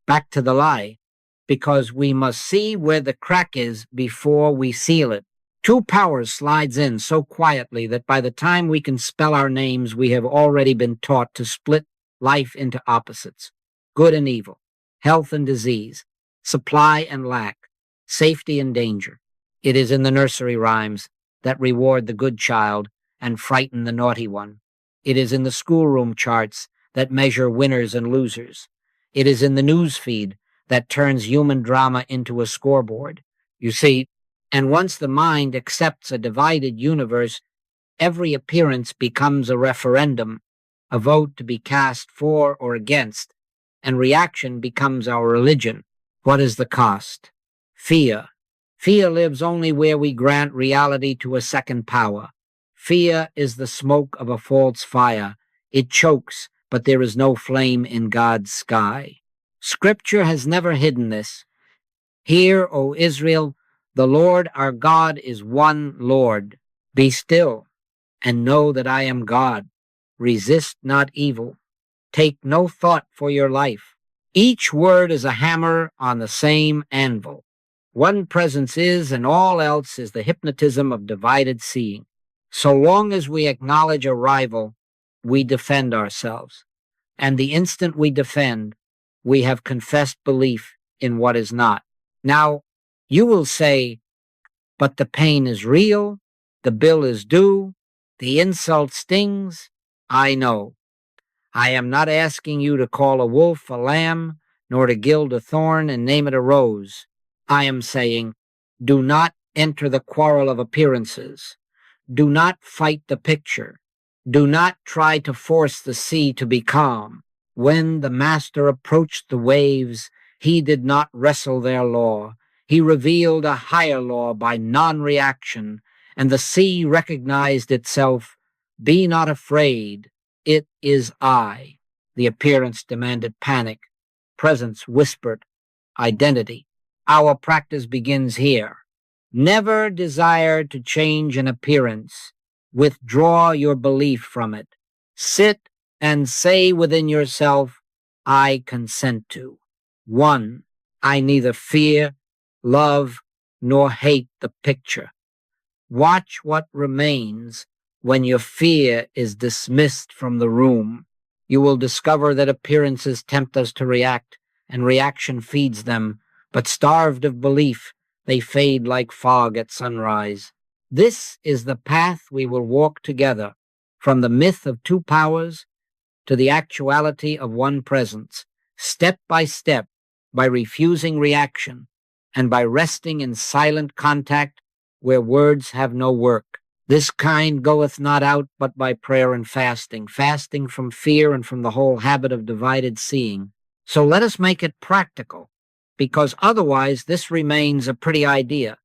back to the lie, because we must see where the crack is before we seal it. Two powers slides in so quietly that by the time we can spell our names, we have already been taught to split life into opposites, good and evil, health and disease, supply and lack, safety and danger. It is in the nursery rhymes that reward the good child and frighten the naughty one. It is in the schoolroom charts that measure winners and losers. It is in the news feed that turns human drama into a scoreboard. You see, and once the mind accepts a divided universe, every appearance becomes a referendum, a vote to be cast for or against, and reaction becomes our religion. What is the cost? Fear. Fear lives only where we grant reality to a second power. Fear is the smoke of a false fire. It chokes, but there is no flame in God's sky. Scripture has never hidden this. Hear, O Israel, the Lord our God is one Lord. Be still and know that I am God. Resist not evil. Take no thought for your life. Each word is a hammer on the same anvil. One presence is, and all else is the hypnotism of divided seeing. So long as we acknowledge a rival, we defend ourselves. And the instant we defend, we have confessed belief in what is not. Now, you will say, but the pain is real, the bill is due, the insult stings. I know. I am not asking you to call a wolf a lamb, nor to gild a thorn and name it a rose. I am saying, do not enter the quarrel of appearances. Do not fight the picture. Do not try to force the sea to be calm. When the Master approached the waves, he did not wrestle their law. He revealed a higher law by non-reaction, and the sea recognized itself. Be not afraid. It is I. The appearance demanded panic. Presence whispered identity. Our practice begins here. Never desire to change an appearance. Withdraw your belief from it. Sit and say within yourself, I consent to. 1. I neither fear, love, nor hate the picture. Watch what remains when your fear is dismissed from the room. You will discover that appearances tempt us to react, and reaction feeds them, but starved of belief, they fade like fog at sunrise. This is the path we will walk together, from the myth of two powers to the actuality of one presence, step by step, by refusing reaction, and by resting in silent contact where words have no work. This kind goeth not out but by prayer and fasting, fasting from fear and from the whole habit of divided seeing. So let us make it practical, because otherwise this remains a pretty idea.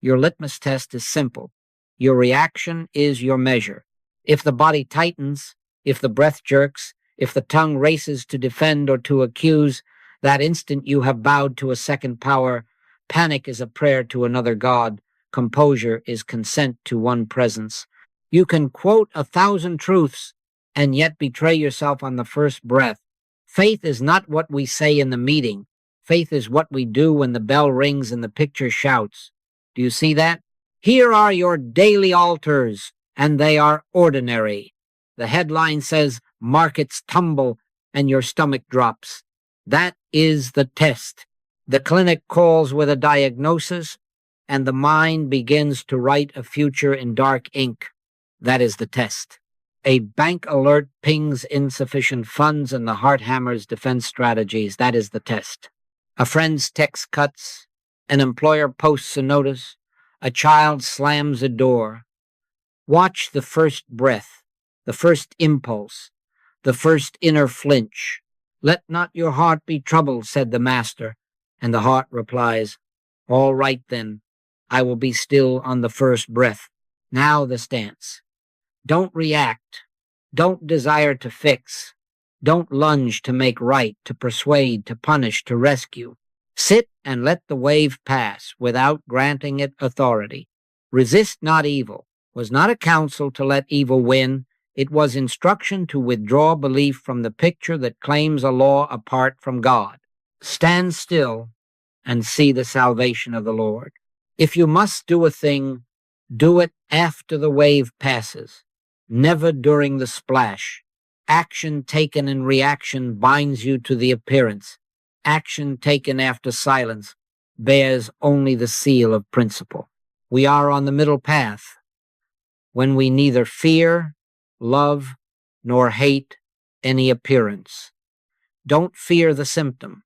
Your litmus test is simple. Your reaction is your measure. If the body tightens, if the breath jerks, if the tongue races to defend or to accuse, that instant you have bowed to a second power. Panic is a prayer to another God. Composure is consent to one presence. You can quote 1,000 truths and yet betray yourself on the first breath. Faith is not what we say in the meeting. Faith is what we do when the bell rings and the picture shouts. Do you see that? Here are your daily altars, and they are ordinary. The headline says, markets tumble, and your stomach drops. That is the test. The clinic calls with a diagnosis, and the mind begins to write a future in dark ink. That is the test. A bank alert pings insufficient funds, and the heart hammers defense strategies. That is the test. A friend's text cuts, an employer posts a notice, a child slams a door. Watch the first breath, the first impulse, the first inner flinch. Let not your heart be troubled, said the Master, and the heart replies, all right then, I will be still on the first breath. Now the stance. Don't react. Don't desire to fix. Don't lunge to make right, to persuade, to punish, to rescue. Sit and let the wave pass without granting it authority. Resist not evil was not a counsel to let evil win. It was instruction to withdraw belief from the picture that claims a law apart from God. Stand still and see the salvation of the Lord. If you must do a thing, do it after the wave passes, never during the splash. Action taken in reaction binds you to the appearance. Action taken after silence bears only the seal of principle. We are on the middle path when we neither fear, love, nor hate any appearance. Don't fear the symptom.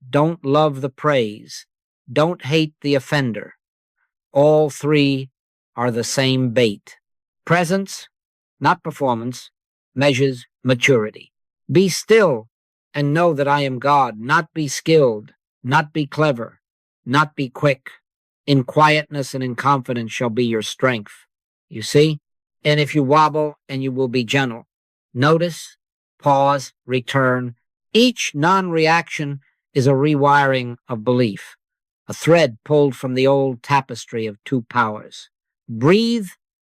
Don't love the praise. Don't hate the offender. All three are the same bait. Presence, not performance, measures maturity. Be still and know that I am God. Not be skilled, not be clever, not be quick. In quietness and in confidence shall be your strength. You see? And if you wobble, and you will be gentle. Notice, pause, return. Each non-reaction is a rewiring of belief, a thread pulled from the old tapestry of two powers. Breathe,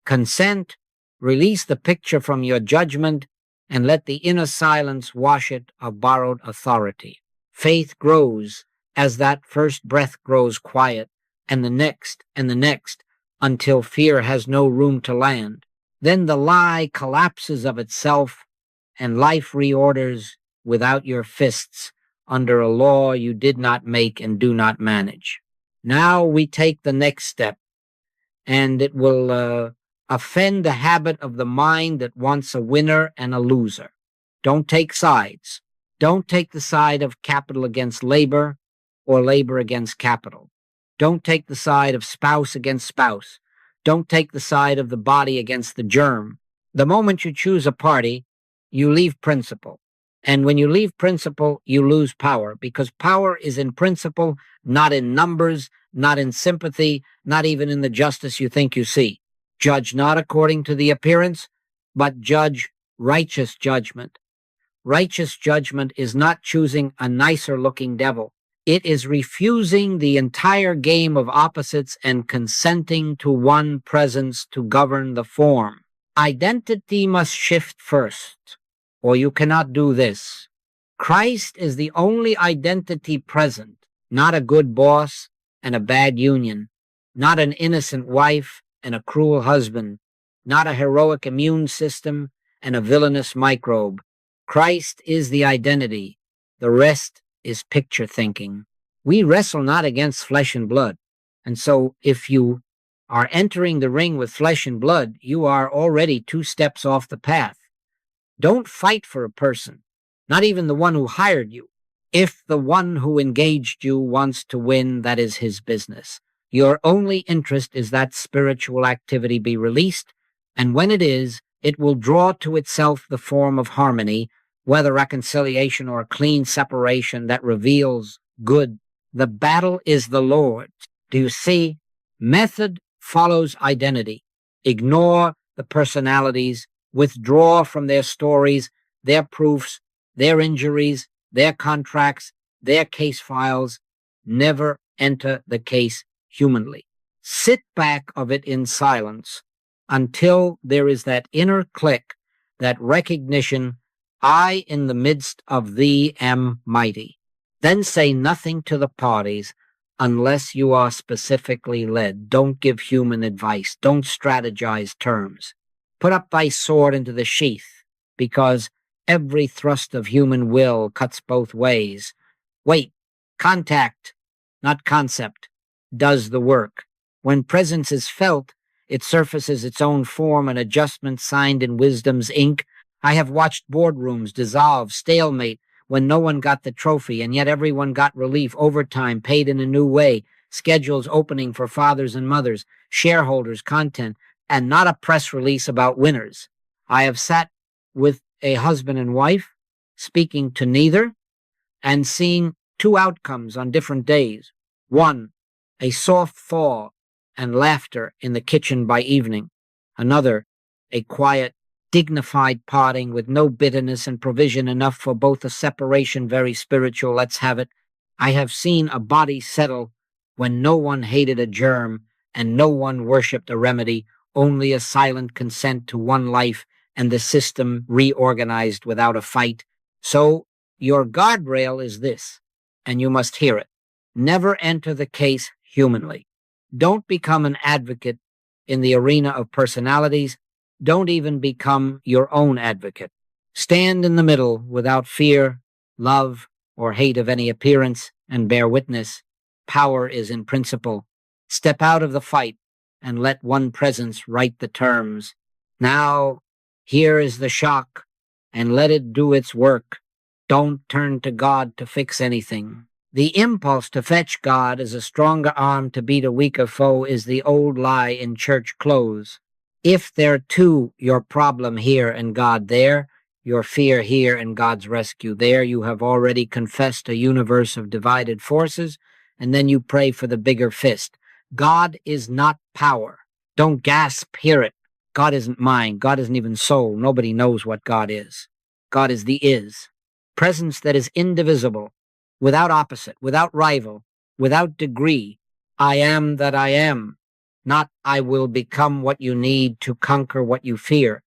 consent, release the picture from your judgment, and let the inner silence wash it of borrowed authority. Faith grows as that first breath grows quiet, and the next, until fear has no room to land. Then the lie collapses of itself, and life reorders without your fists under a law you did not make and do not manage. Now we take the next step, and it will offend the habit of the mind that wants a winner and a loser. Don't take sides. Don't take the side of capital against labor or labor against capital. Don't take the side of spouse against spouse. Don't take the side of the body against the germ. The moment you choose a party, you leave principle. And when you leave principle, you lose power, because power is in principle, not in numbers, not in sympathy, not even in the justice you think you see. Judge not according to the appearance, but judge righteous judgment. Righteous judgment is not choosing a nicer-looking devil. It is refusing the entire game of opposites and consenting to one presence to govern the form. Identity must shift first, or you cannot do this. Christ is the only identity present, not a good boss and a bad union, not an innocent wife and a cruel husband, not a heroic immune system and a villainous microbe. Christ is the identity. The rest is picture thinking. We wrestle not against flesh and blood. And so if you are entering the ring with flesh and blood, you are already 2 steps off the path. Don't fight for a person, not even the one who hired you. If the one who engaged you wants to win, that is his business. Your only interest is that spiritual activity be released, and when it is, it will draw to itself the form of harmony, whether reconciliation or clean separation that reveals good. The battle is the Lord's. Do you see? Method follows identity. Ignore the personalities, withdraw from their stories, their proofs, their injuries, their contracts, their case files. Never enter the case humanly. Sit back of it in silence until there is that inner click, that recognition, I in the midst of thee am mighty. Then say nothing to the parties unless you are specifically led. Don't give human advice. Don't strategize terms. Put up thy sword into the sheath, because every thrust of human will cuts both ways. Wait, contact, not concept, does the work. When presence is felt, it surfaces its own form, an adjustment signed in wisdom's ink. I have watched boardrooms dissolve, stalemate, when no one got the trophy, and yet everyone got relief, overtime, paid in a new way, schedules opening for fathers and mothers, shareholders, content, and not a press release about winners. I have sat with a husband and wife, speaking to neither, and seeing 2 outcomes on different days. One, a soft thaw and laughter in the kitchen by evening. Another, a quiet, dignified parting with no bitterness and provision enough for both a separation very spiritual, let's have it. I have seen a body settle when no one hated a germ and no one worshipped a remedy, only a silent consent to one life and the system reorganized without a fight. So your guardrail is this. and you must hear it. Never enter the case humanly. Don't become an advocate in the arena of personalities. Don't even become your own advocate. Stand in the middle without fear, love, or hate of any appearance, and bear witness. Power is in principle. Step out of the fight and let one presence write the terms. Now, here is the shock, and let it do its work. Don't turn to God to fix anything. The impulse to fetch God as a stronger arm to beat a weaker foe is the old lie in church clothes. If there too your problem here and God there, your fear here and God's rescue there, you have already confessed a universe of divided forces, and then you pray for the bigger fist. God is not power. Don't gasp, hear it. God isn't mind. God isn't even soul. Nobody knows what God is. God is the is. Presence that is indivisible, without opposite, without rival, without degree. I am that I am. Not I will become what you need to conquer what you fear.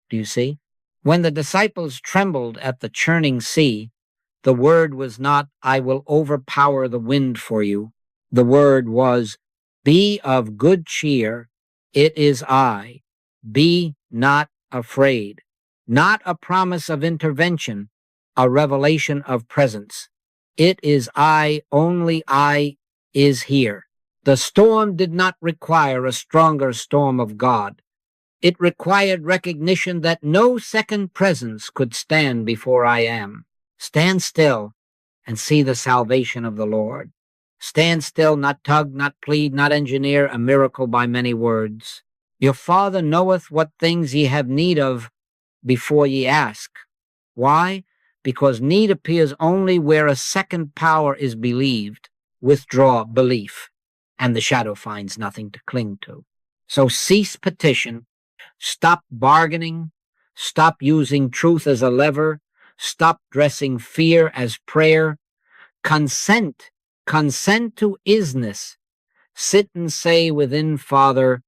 Do you see? When the disciples trembled at the churning sea, the word was not, I will overpower the wind for you. The word was, be of good cheer. It is I. Be not afraid. Not a promise of intervention, a revelation of presence. It is I, only I is here. The storm did not require a stronger storm of God. It required recognition that no second presence could stand before I am. Stand still and see the salvation of the Lord. Stand still, not tug, not plead, not engineer a miracle by many words. Your Father knoweth what things ye have need of before ye ask. Why? Because need appears only where a second power is believed. Withdraw belief, and the shadow finds nothing to cling to. So cease petition, stop bargaining, stop using truth as a lever, stop dressing fear as prayer. Consent to isness. Sit and say within, Father,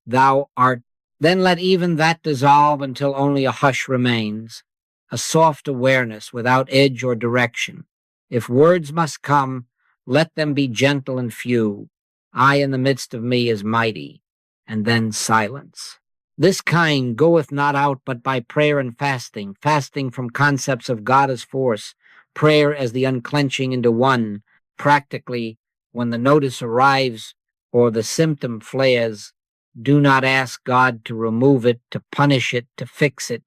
thou art. Then let even that dissolve until only a hush remains, a soft awareness without edge or direction. If words must come, let them be gentle and few. I in the midst of me is mighty, and then silence. This kind goeth not out but by prayer and fasting, fasting from concepts of God as force, prayer as the unclenching into one. Practically, when the notice arrives or the symptom flares, do not ask God to remove it, to punish it, to fix it.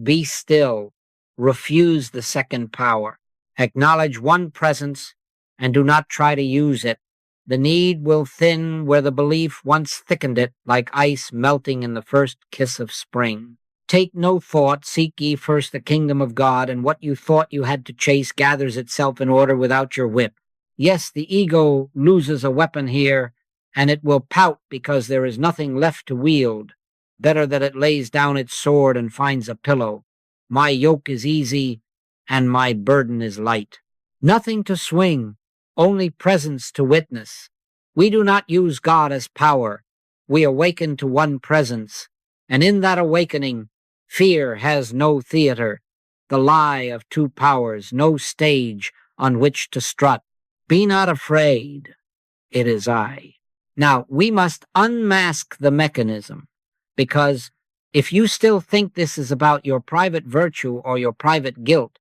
Be still. Refuse the second power. Acknowledge one presence and do not try to use it. The need will thin where the belief once thickened it, like ice melting in the first kiss of spring. Take no thought, seek ye first the kingdom of God, and what you thought you had to chase gathers itself in order without your whip. Yes, the ego loses a weapon here, and it will pout because there is nothing left to wield. Better that it lays down its sword and finds a pillow. My yoke is easy, and my burden is light. Nothing to swing, only presence to witness. We do not use God as power. We awaken to one presence, and in that awakening, fear has no theater, the lie of two powers, no stage on which to strut. Be not afraid, it is I. Now, we must unmask the mechanism, because if you still think this is about your private virtue or your private guilt,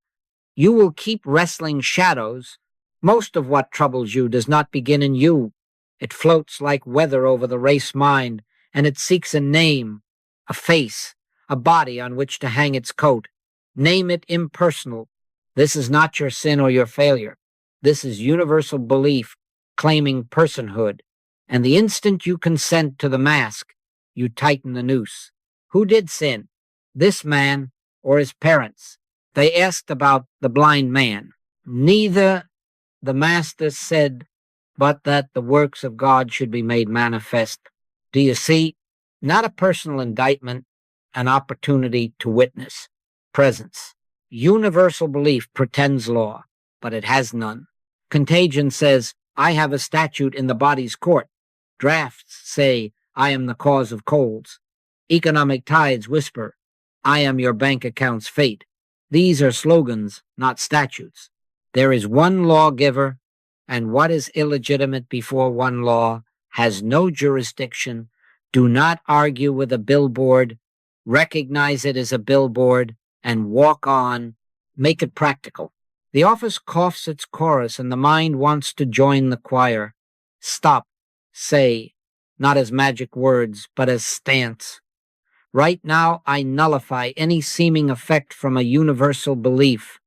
you will keep wrestling shadows. Most of what troubles you does not begin in you. It floats like weather over the race mind, and it seeks a name, a face, a body on which to hang its coat. Name it impersonal. This is not your sin or your failure. This is universal belief claiming personhood. And the instant you consent to the mask, you tighten the noose. Who did sin? This man or his parents? They asked about the blind man. Neither, the master said, but that the works of God should be made manifest. Do you see? Not a personal indictment, an opportunity to witness. Presence. Universal belief pretends law, but it has none. Contagion says, I have a statute in the body's court. Drafts say, I am the cause of colds. Economic tides whisper, I am your bank account's fate. These are slogans, not statutes. There is one lawgiver, and what is illegitimate before one law has no jurisdiction. Do not argue with a billboard. Recognize it as a billboard and walk on. Make it practical. The office coughs its chorus, and the mind wants to join the choir. Stop. Say, not as magic words, but as stance. Right now, I nullify any seeming effect from a universal belief.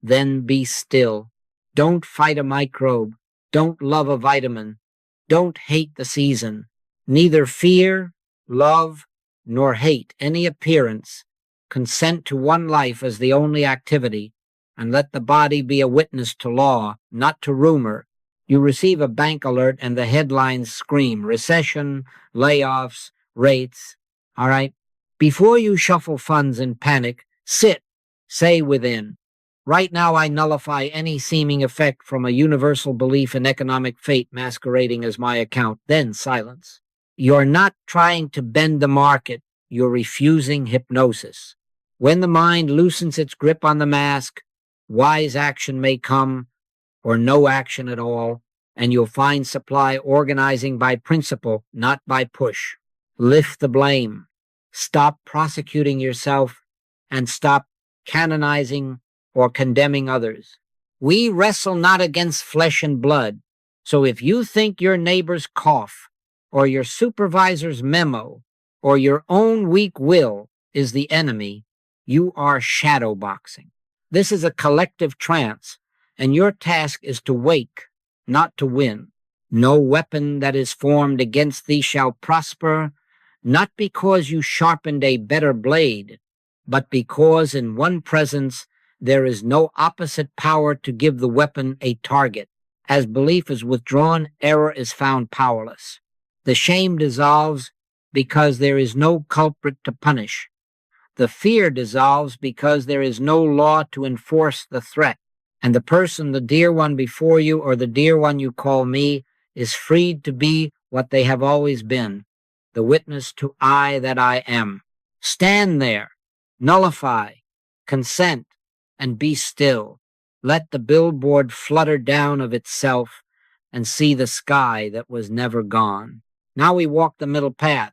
Then be still. Don't fight a microbe. Don't love a vitamin. Don't hate the season. Neither fear, love, nor hate any appearance. Consent to one life as the only activity, and let the body be a witness to law, not to rumor. You receive a bank alert and the headlines scream recession, layoffs, rates. All right? Before you shuffle funds in panic, sit, say within. Right now, I nullify any seeming effect from a universal belief in economic fate masquerading as my account. Then silence. You're not trying to bend the market. You're refusing hypnosis. When the mind loosens its grip on the mask, wise action may come, or no action at all, and you'll find supply organizing by principle, not by push. Lift the blame. Stop prosecuting yourself and stop canonizing or condemning others. We wrestle not against flesh and blood, so if you think your neighbor's cough or your supervisor's memo or your own weak will is the enemy, you are shadow boxing. This is a collective trance, and your task is to wake, not to win. No weapon that is formed against thee shall prosper, not because you sharpened a better blade, but because in one presence there is no opposite power to give the weapon a target. As belief is withdrawn, error is found powerless. The shame dissolves because there is no culprit to punish. The fear dissolves because there is no law to enforce the threat. And the person, the dear one before you or the dear one you call me, is freed to be what they have always been, the witness to I that I am. Stand there, nullify, consent, and be still. Let the billboard flutter down of itself and see the sky that was never gone. Now we walk the middle path,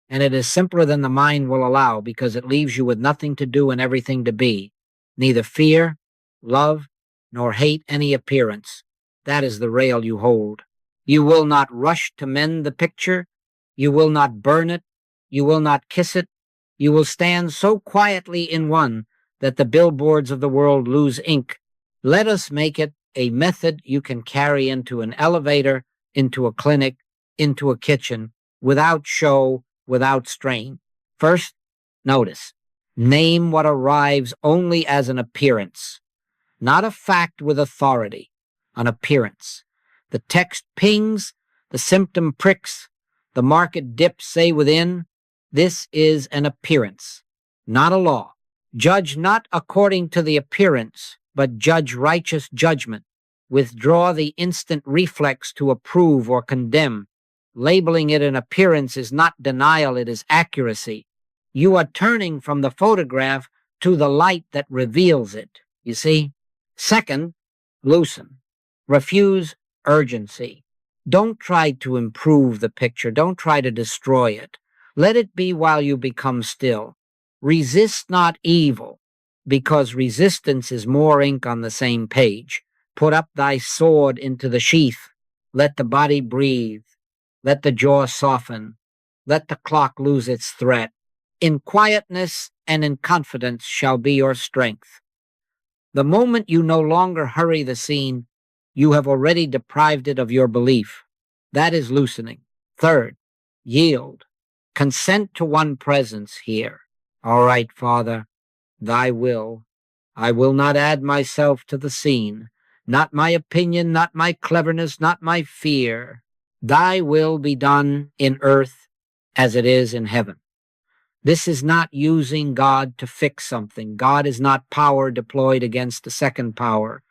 and it is simpler than the mind will allow because it leaves you with nothing to do and everything to be. Neither fear, love, nor hate any appearance. That is the rail you hold. You will not rush to mend the picture. You will not burn it. You will not kiss it. You will stand so quietly in one that the billboards of the world lose ink. Let us make it a method you can carry into an elevator, into a clinic, into a kitchen, without show, without strain. First, notice. Name what arrives only as an appearance, not a fact with authority, an appearance. The text pings, the symptom pricks, the market dips, say within. This is an appearance, not a law. Judge not according to the appearance, but judge righteous judgment. Withdraw the instant reflex to approve or condemn. Labeling it an appearance is not denial, it is accuracy. You are turning from the photograph to the light that reveals it, you see? Second, loosen. Refuse urgency. Don't try to improve the picture. Don't try to destroy it. Let it be while you become still. Resist not evil, because resistance is more ink on the same page. Put up thy sword into the sheath. Let the body breathe. Let the jaw soften. Let the clock lose its threat. In quietness and in confidence shall be your strength. The moment you no longer hurry the scene, you have already deprived it of your belief. That is loosening. Third, yield. Consent to one presence here. All right, Father, thy will. I will not add myself to the scene. Not my opinion, not my cleverness, not my fear. Thy will be done in earth as it is in heaven. This is not using God to fix something. God is not power deployed against the second power.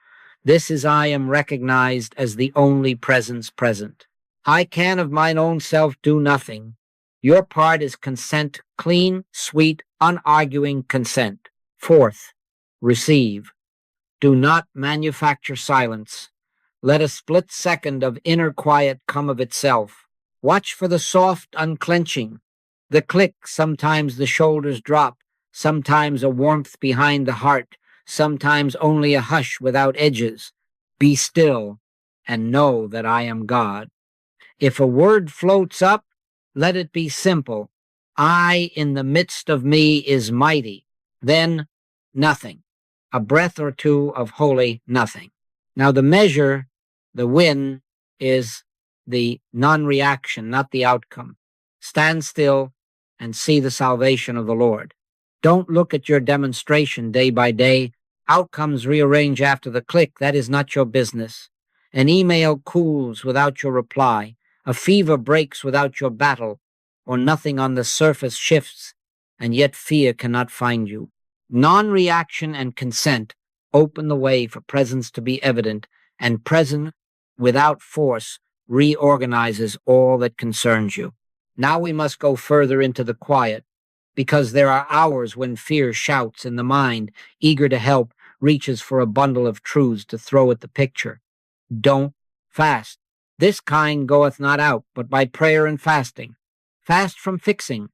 This is I am recognized as the only presence present. I can of mine own self do nothing. Your part is consent, clean, sweet, unarguing consent. Fourth, receive. Do not manufacture silence. Let a split second of inner quiet come of itself. Watch for the soft unclenching, the click, sometimes the shoulders drop, sometimes a warmth behind the heart, sometimes only a hush without edges. Be still and know that I am God. If a word floats up, let it be simple. I in the midst of me is mighty. Then nothing. A breath or two of holy nothing. Now the measure, the win, is the non-reaction, not the outcome. Stand still and see the salvation of the Lord. Don't look at your demonstration day by day. Outcomes rearrange after the click. That is not your business. An email cools without your reply. A fever breaks without your battle, or nothing on the surface shifts, and yet fear cannot find you. Non-reaction and consent open the way for presence to be evident, and presence without force reorganizes all that concerns you. Now we must go further into the quiet, because there are hours when fear shouts in the mind, eager to help, reaches for a bundle of truths to throw at the picture. Don't fast. This kind goeth not out, but by prayer and fasting. Fast from fixing.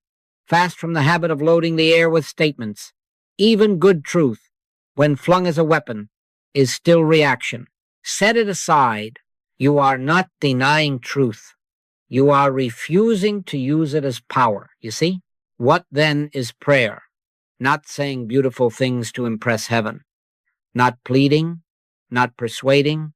Fast from the habit of loading the air with statements. Even good truth, when flung as a weapon, is still reaction. Set it aside. You are not denying truth. You are refusing to use it as power. You see? What then is prayer? Not saying beautiful things to impress heaven. Not pleading. Not persuading.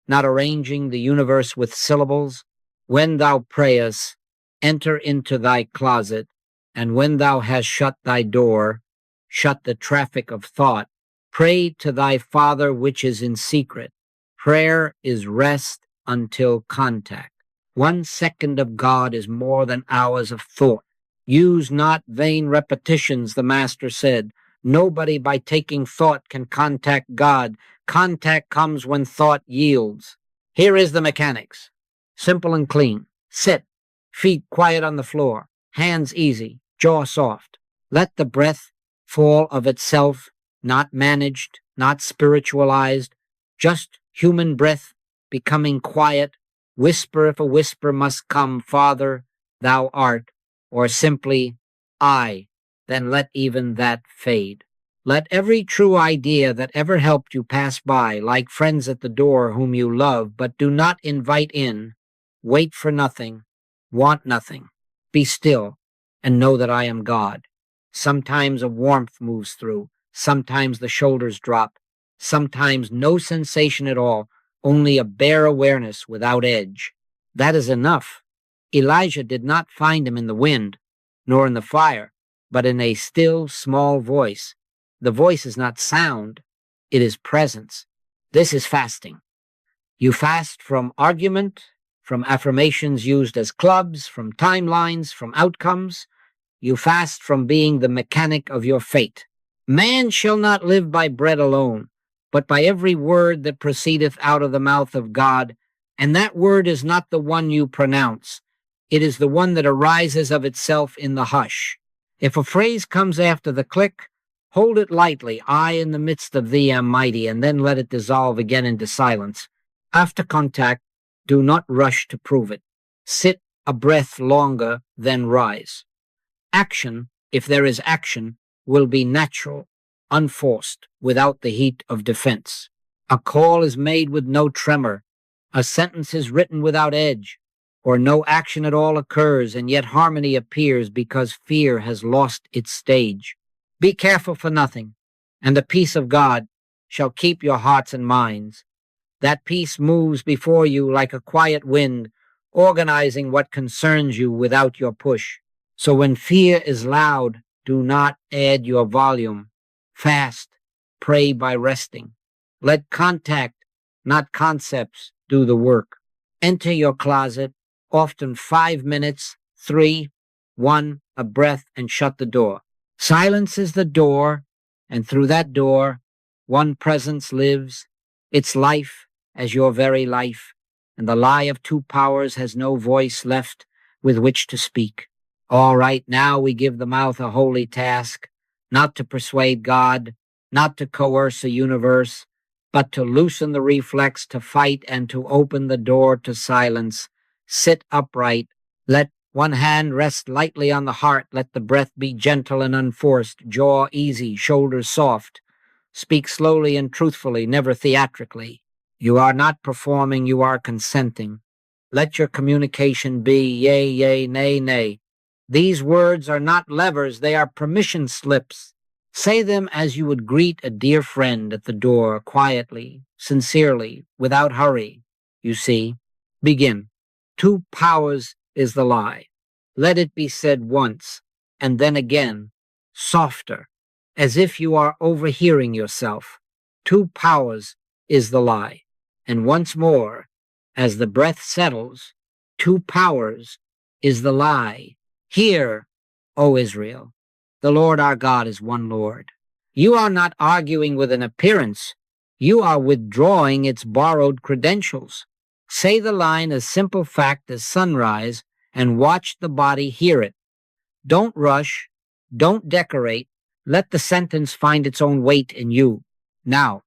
Not arranging the universe with syllables. When thou prayest, enter into thy closet, and when thou hast shut thy door, shut the traffic of thought. Pray to thy Father which is in secret. Prayer is rest until contact. 1 second of God is more than hours of thought. Use not vain repetitions, the Master said. Nobody by taking thought can contact God. Contact comes when thought yields. Here is the mechanics. Simple and clean. Sit. Feet quiet on the floor. Hands easy. Jaw soft. Let the breath fall of itself, not managed, not spiritualized. Just human breath becoming quiet. Whisper if a whisper must come, Father, thou art, or simply, I. Then let even that fade. Let every true idea that ever helped you pass by, like friends at the door whom you love, but do not invite in. Wait for nothing, want nothing. Be still, and know that I am God. Sometimes a warmth moves through, sometimes the shoulders drop, sometimes no sensation at all, only a bare awareness without edge. That is enough. Elijah did not find him in the wind, nor in the fire, but in a still, small voice. The voice is not sound, it is presence. This is fasting. You fast from argument, from affirmations used as clubs, from timelines, from outcomes. You fast from being the mechanic of your fate. Man shall not live by bread alone, but by every word that proceedeth out of the mouth of God. And that word is not the one you pronounce. It is the one that arises of itself in the hush. If a phrase comes after the click, hold it lightly, I in the midst of thee am mighty, and then let it dissolve again into silence. After contact, do not rush to prove it. Sit a breath longer, then rise. Action, if there is action, will be natural, unforced, without the heat of defense. A call is made with no tremor. A sentence is written without edge, or no action at all occurs, and yet harmony appears because fear has lost its stage. Be careful for nothing, and the peace of God shall keep your hearts and minds. That peace moves before you like a quiet wind, organizing what concerns you without your push. So when fear is loud, do not add your volume. Fast, pray by resting. Let contact, not concepts, do the work. Enter your closet, often 5 minutes, 3, 1, a breath, and shut the door. Silence is the door, and through that door, one presence lives, its life as your very life, and the lie of two powers has no voice left with which to speak. All right, now we give the mouth a holy task, not to persuade God, not to coerce a universe, but to loosen the reflex to fight and to open the door to silence. Sit upright. Let one hand rest lightly on the heart. Let the breath be gentle and unforced, jaw easy, shoulders soft. Speak slowly and truthfully, never theatrically. You are not performing, you are consenting. Let your communication be yea, yea, nay, nay. These words are not levers, they are permission slips. Say them as you would greet a dear friend at the door, quietly, sincerely, without hurry. You see, begin. Two powers is the lie. Let it be said once, and then again, softer, as if you are overhearing yourself. Two powers is the lie. And once more, as the breath settles, two powers is the lie. Hear, O Israel, the Lord our God is one Lord. You are not arguing with an appearance. You are withdrawing its borrowed credentials. Say the line as simple fact as sunrise and watch the body hear it. Don't rush. Don't decorate. Let the sentence find its own weight in you. Now,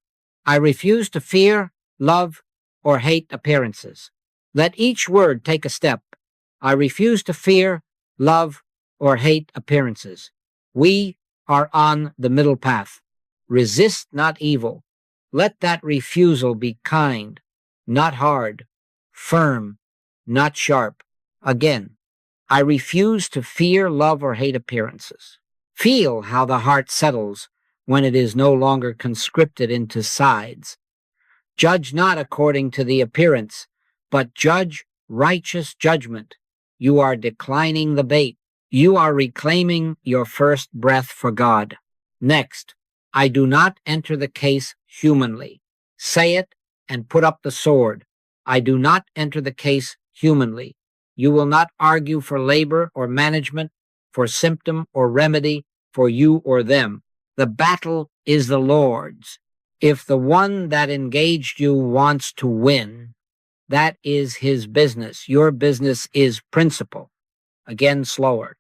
I refuse to fear, love, or hate appearances. Let each word take a step. I refuse to fear, love, or hate appearances. We are on the middle path. Resist not evil. Let that refusal be kind, not hard, firm, not sharp. Again, I refuse to fear, love, or hate appearances. Feel how the heart settles when it is no longer conscripted into sides. Judge not according to the appearance, but judge righteous judgment. You are declining the bait. You are reclaiming your first breath for God. Next, I do not enter the case humanly. Say it and put up the sword. I do not enter the case humanly. You will not argue for labor or management, for symptom or remedy, for you or them. The battle is the Lord's. If the one that engaged you wants to win, that is his business. Your business is principle. Again, slower.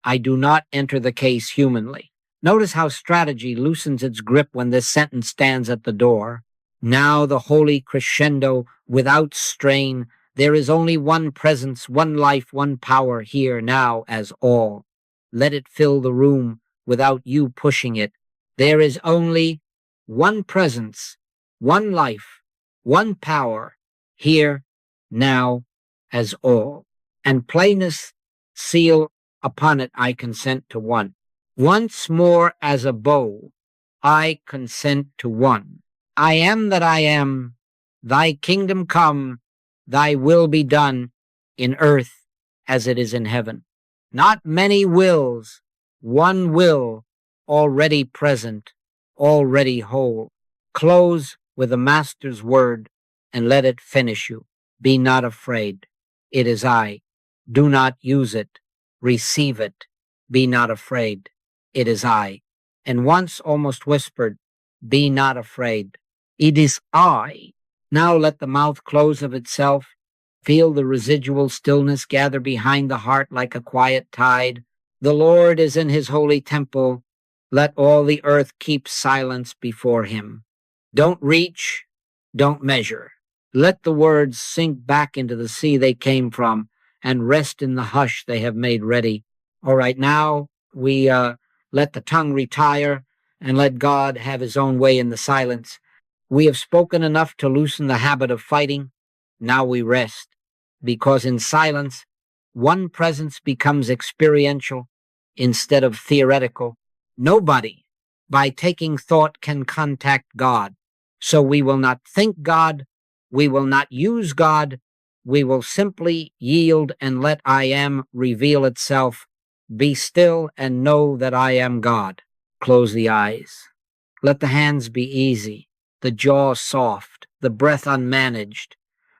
I do not enter the case humanly. Notice how strategy loosens its grip when this sentence stands at the door. Now the holy crescendo without strain. There is only one presence, one life, one power here now as all. Let it fill the room without you pushing it. There is only one presence, one life, one power here now as all. And plainness seal upon it, I consent to one. Once more as a bow, I consent to one. I am that I am, thy kingdom come, thy will be done in earth as it is in heaven. Not many wills, one will already present, already whole. Close with the Master's word and let it finish you. Be not afraid. It is I. Do not use it. Receive it. Be not afraid. It is I. And once almost whispered, be not afraid. It is I. Now let the mouth close of itself. Feel the residual stillness gather behind the heart like a quiet tide. The Lord is in his holy temple. Let all the earth keep silence before him. Don't reach, don't measure. Let the words sink back into the sea they came from and rest in the hush they have made ready. All right, now we let the tongue retire and let God have his own way in the silence. We have spoken enough to loosen the habit of fighting. Now we rest, because in silence, one presence becomes experiential instead of theoretical. Nobody, by taking thought, can contact God. So we will not think God, we will not use God, we will simply yield and let I am reveal itself. Be still and know that I am God. Close the eyes. Let the hands be easy, the jaw soft, the breath unmanaged.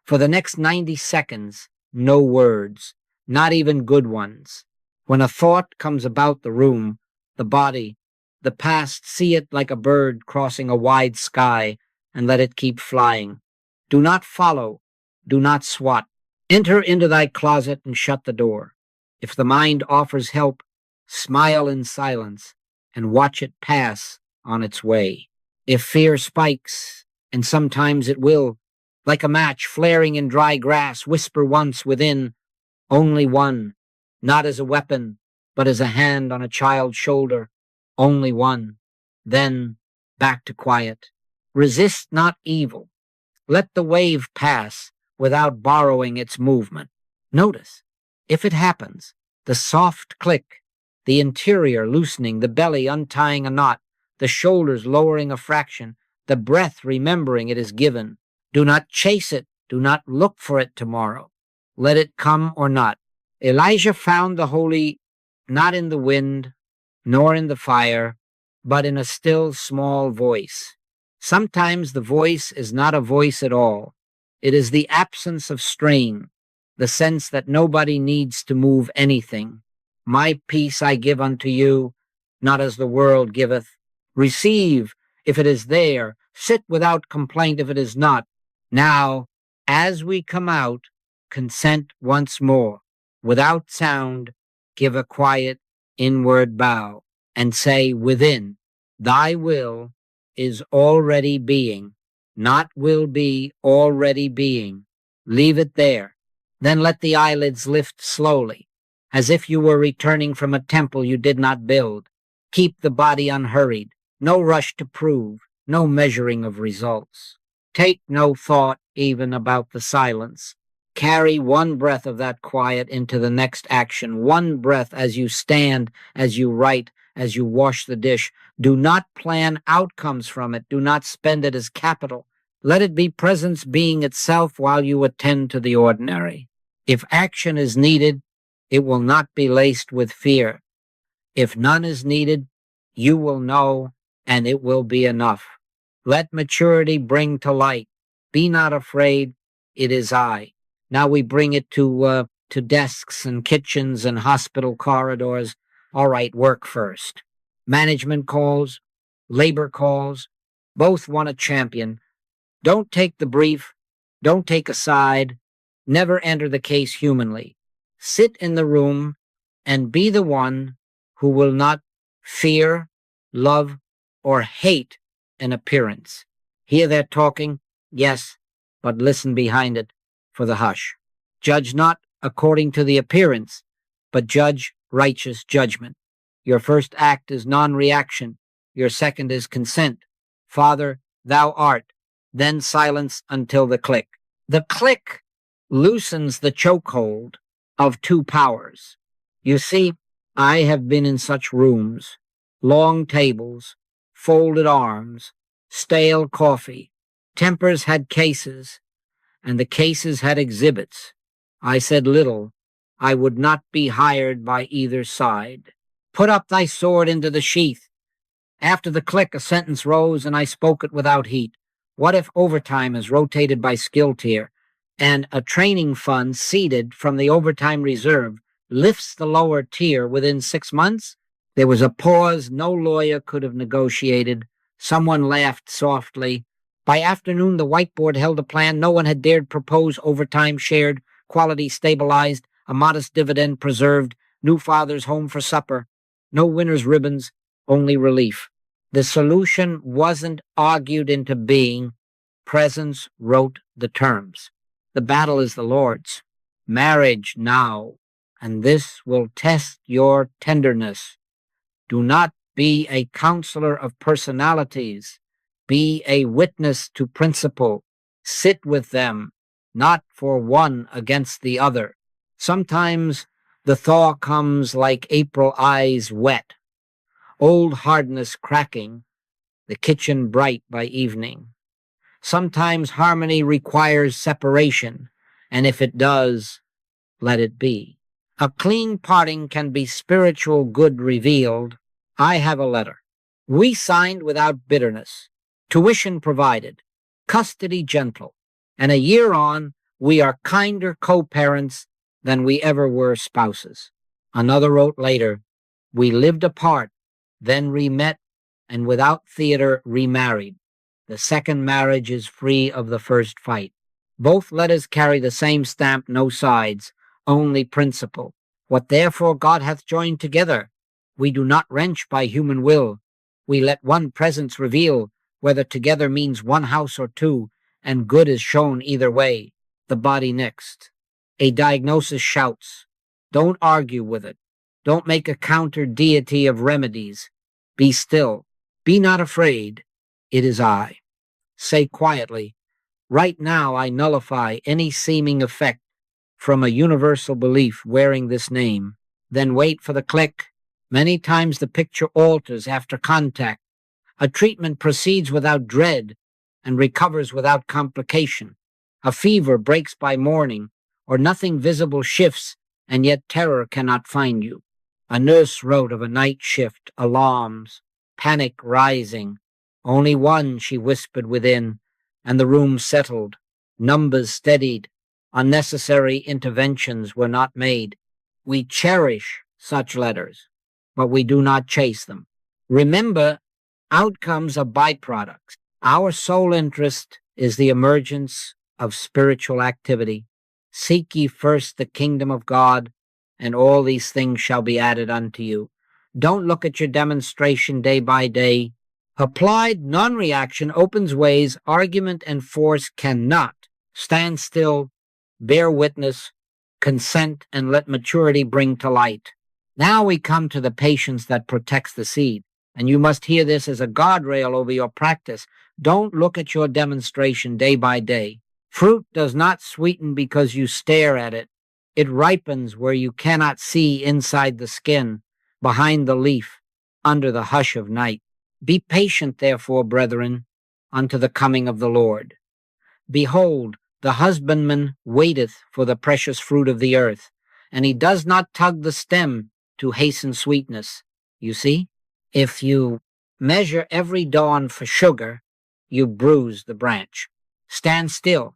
For the next 90 seconds, no words, not even good ones. When a thought comes about the room, the body, the past, see it like a bird crossing a wide sky and let it keep flying. Do not follow. Do not swat. Enter into thy closet and shut the door. If the mind offers help, smile in silence and watch it pass on its way. If fear spikes, and sometimes it will, like a match flaring in dry grass, whisper once within, only one, not as a weapon, but as a hand on a child's shoulder, only one. Then back to quiet. Resist not evil. Let the wave pass without borrowing its movement. Notice, if it happens, the soft click, the interior loosening, the belly untying a knot, the shoulders lowering a fraction, the breath remembering it is given. Do not chase it. Do not look for it tomorrow. Let it come or not. Elijah found the holy not in the wind, nor in the fire, but in a still small voice. Sometimes the voice is not a voice at all. It is the absence of strain, the sense that nobody needs to move anything. My peace I give unto you, not as the world giveth. Receive if it is there. Sit without complaint if it is not. Now, as we come out, consent once more. Without sound, give a quiet inward bow, and say within, thy will is already being, not will be, already being. Leave it there. Then let the eyelids lift slowly, as if you were returning from a temple you did not build. Keep the body unhurried, no rush to prove, no measuring of results. Take no thought even about the silence. Carry one breath of that quiet into the next action, one breath as you stand, as you write, as you wash the dish. Do not plan outcomes from it. Do not spend it as capital. Let it be presence being itself while you attend to the ordinary. If action is needed, it will not be laced with fear. If none is needed, you will know, and it will be enough. Let maturity bring to light. Be not afraid. It is I. Now we bring it to desks and kitchens and hospital corridors. All right, work first. Management calls, labor calls, both want a champion. Don't take the brief. Don't take a side. Never enter the case humanly. Sit in the room and be the one who will not fear, love, or hate an appearance. Hear their talking? Yes, but listen behind it for the hush. Judge not according to the appearance, but judge righteous judgment. Your first act is non-reaction. Your second is consent. Father, thou art. Then silence until the click. The click loosens the chokehold of two powers. You see, I have been in such rooms, long tables, folded arms, stale coffee. Tempers had cases, and the cases had exhibits. I said little. I would not be hired by either side. Put up thy sword into the sheath. After the click, a sentence rose, and I spoke it without heat. What if overtime is rotated by skill tier, and a training fund seeded from the overtime reserve lifts the lower tier within 6 months? There was a pause no lawyer could have negotiated. Someone laughed softly. By afternoon, the whiteboard held a plan no one had dared propose: overtime shared, quality stabilized, a modest dividend preserved, new fathers home for supper. No winner's ribbons, only relief. The solution wasn't argued into being. Presence wrote the terms. The battle is the Lord's. Marriage now, and this will test your tenderness. Do not be a counselor of personalities. Be a witness to principle. Sit with them, not for one against the other. Sometimes the thaw comes like April eyes wet, old hardness cracking, the kitchen bright by evening. Sometimes harmony requires separation, and if it does, let it be. A clean parting can be spiritual good revealed. I have a letter. We signed without bitterness, tuition provided, custody gentle, and a year on, we are kinder co-parents than we ever were spouses. Another wrote later, we lived apart, then re-met, and without theater remarried. The second marriage is free of the first fight. Both letters carry the same stamp, no sides, only principle. What therefore God hath joined together, we do not wrench by human will. We let one presence reveal. whether together means one house or two, and good is shown either way. The body next. A diagnosis shouts, don't argue with it. Don't make a counter deity of remedies. Be still. Be not afraid. It is I. Say quietly, right now I nullify any seeming effect from a universal belief wearing this name. Then wait for the click. Many times the picture alters after contact. A treatment proceeds without dread and recovers without complication. A fever breaks by morning, or nothing visible shifts, and yet terror cannot find you. A nurse wrote of a night shift, alarms, panic rising. Only one, she whispered within, and the room settled. Numbers steadied. Unnecessary interventions were not made. We cherish such letters, but we do not chase them. Remember, outcomes are byproducts. Our sole interest is the emergence of spiritual activity. Seek ye first the kingdom of God, and all these things shall be added unto you. Don't look at your demonstration day by day. Applied non-reaction opens ways argument and force cannot. Stand still, bear witness, consent, and let maturity bring to light. Now we come to the patience that protects the seed, and you must hear this as a guardrail over your practice. Don't look at your demonstration day by day. Fruit does not sweeten because you stare at it. It ripens where you cannot see inside the skin, behind the leaf, under the hush of night. Be patient, therefore, brethren, unto the coming of the Lord. Behold, the husbandman waiteth for the precious fruit of the earth, and he does not tug the stem to hasten sweetness. You see, if you measure every dawn for sugar, you bruise the branch. Stand still.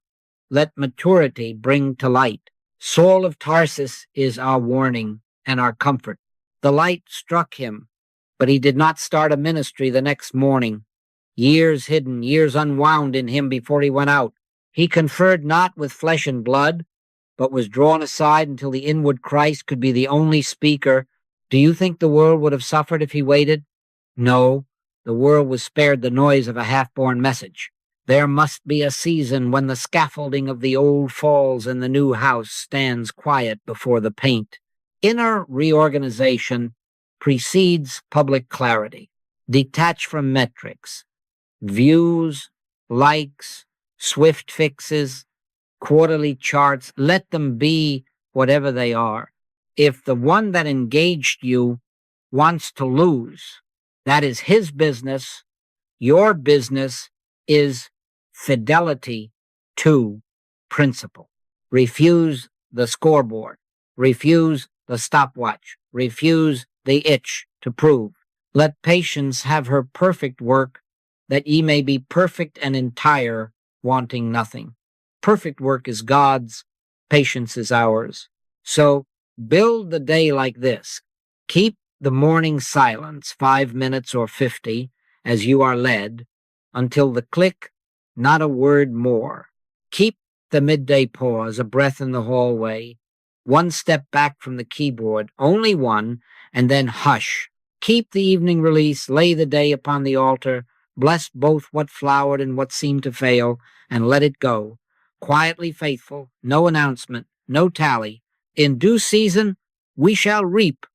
Let maturity bring to light. Saul of Tarsus is our warning and our comfort. The light struck him, but he did not start a ministry the next morning. Years hidden, years unwound in him before he went out. He conferred not with flesh and blood, but was drawn aside until the inward Christ could be the only speaker. Do you think the world would have suffered if he waited? No, the world was spared the noise of a half-born message. There must be a season when the scaffolding of the old falls and the new house stands quiet before the paint. Inner reorganization precedes public clarity. Detach from metrics, views, likes, swift fixes, quarterly charts. Let them be whatever they are. If the one that engaged you wants to lose, that is his business. Your business is fidelity to principle. Refuse the scoreboard. Refuse the stopwatch. Refuse the itch to prove. Let patience have her perfect work, that ye may be perfect and entire, wanting nothing. Perfect work is God's, patience is ours. So build the day like this. Keep the morning silence, 5 minutes or 50, as you are led, until the click, not a word more. Keep the midday pause, a breath in the hallway, one step back from the keyboard, only one, and then hush. Keep the evening release, lay the day upon the altar, bless both what flowered and what seemed to fail, and let it go. Quietly faithful, no announcement, no tally. In due season, we shall reap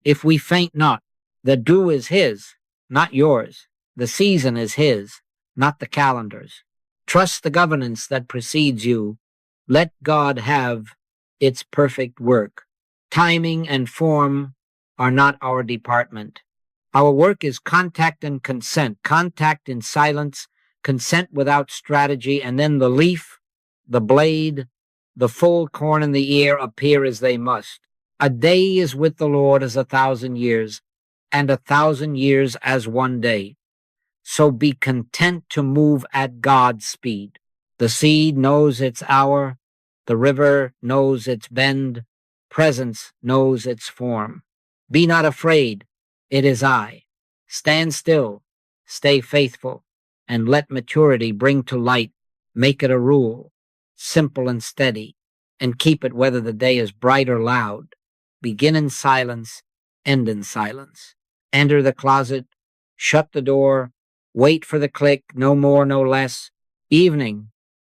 if we faint not. The dew is his, not yours. The season is his, not the calendar's. Trust the governance that precedes you. Let God have its perfect work. Timing and form are not our department. Our work is contact and consent, contact in silence, consent without strategy, and then the leaf, the blade, the full corn in the ear appear as they must. A day is with the Lord as 1,000 years, and 1,000 years as one day. So be content to move at God's speed. The seed knows its hour, the river knows its bend, presence knows its form. Be not afraid, it is I. Stand still, stay faithful, and let maturity bring to light. Make it a rule, simple and steady, and keep it whether the day is bright or loud. Begin in silence, end in silence. Enter the closet, shut the door, Wait for the click, no more, no less. Evening,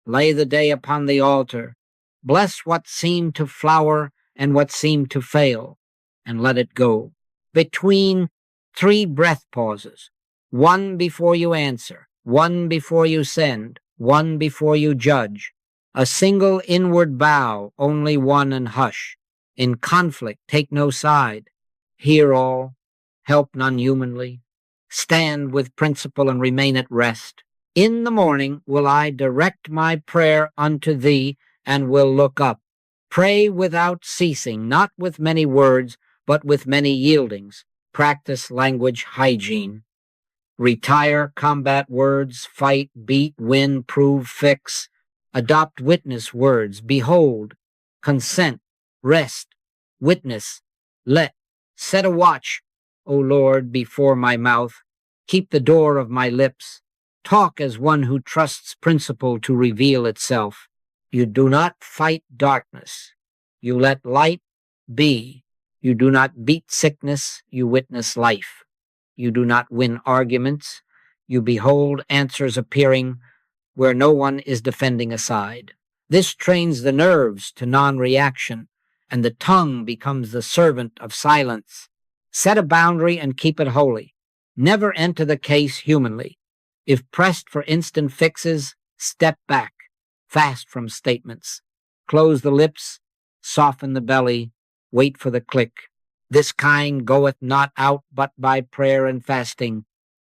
lay the day upon the altar. Bless what seemed to flower and what seemed to fail, and let it go. Between 3 breath pauses, 1 before you answer, 1 before you send, 1 before you judge. A single inward bow, only one, and hush. In conflict, take no side. Hear all, help none humanly. Stand with principle and remain at rest. In the morning will I direct my prayer unto thee, and will look up. Pray without ceasing, not with many words, but with many yieldings. Practice language hygiene. Retire combat words, fight, beat, win, prove, fix. Adopt witness words, behold, consent, rest, witness, let. Set a watch, O Lord, before my mouth. Keep the door of my lips. Talk as one who trusts principle to reveal itself. You do not fight darkness. You let light be. You do not beat sickness. You witness life. You do not win arguments. You behold answers appearing where no one is defending a side. This trains the nerves to non-reaction, and the tongue becomes the servant of silence. Set a boundary and keep it holy. Never enter the case humanly. If pressed for instant fixes, step back. Fast from statements. Close the lips, soften the belly, wait for the click. This kind goeth not out but by prayer and fasting.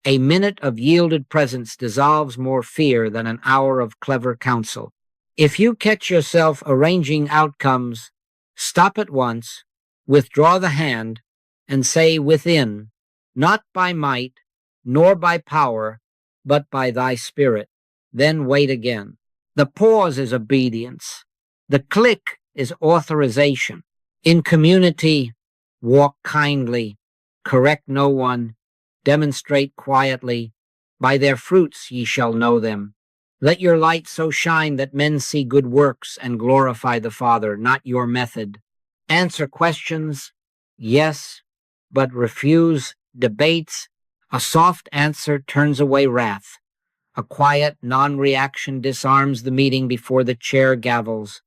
A minute of yielded presence dissolves more fear than an hour of clever counsel. If you catch yourself arranging outcomes, stop at once, withdraw the hand, and say within, not by might, nor by power, but by thy spirit. Then wait again. The pause is obedience. The click is authorization. In community, walk kindly, correct no one, demonstrate quietly. By their fruits ye shall know them. Let your light so shine that men see good works and glorify the Father, not your method. Answer questions, yes, but refuse debates. A soft answer turns away wrath. A quiet non-reaction disarms the meeting before the chair gavels.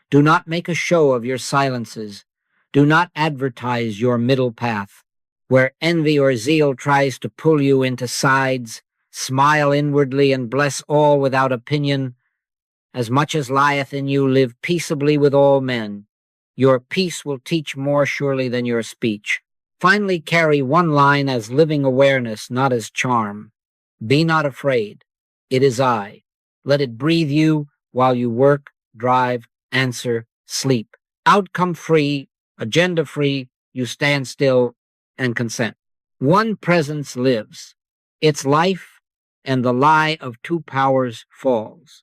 Do not make a show of your silences. Do not advertise your middle path. Where envy or zeal tries to pull you into sides, smile inwardly and bless all without opinion. As much as lieth in you, live peaceably with all men. Your peace will teach more surely than your speech. Finally, carry one line as living awareness, not as charm. Be not afraid. It is I. Let it breathe you while you work, drive, answer, sleep. Outcome free, agenda free, you stand still and consent. One presence lives. Its life and the lie of 2 powers falls.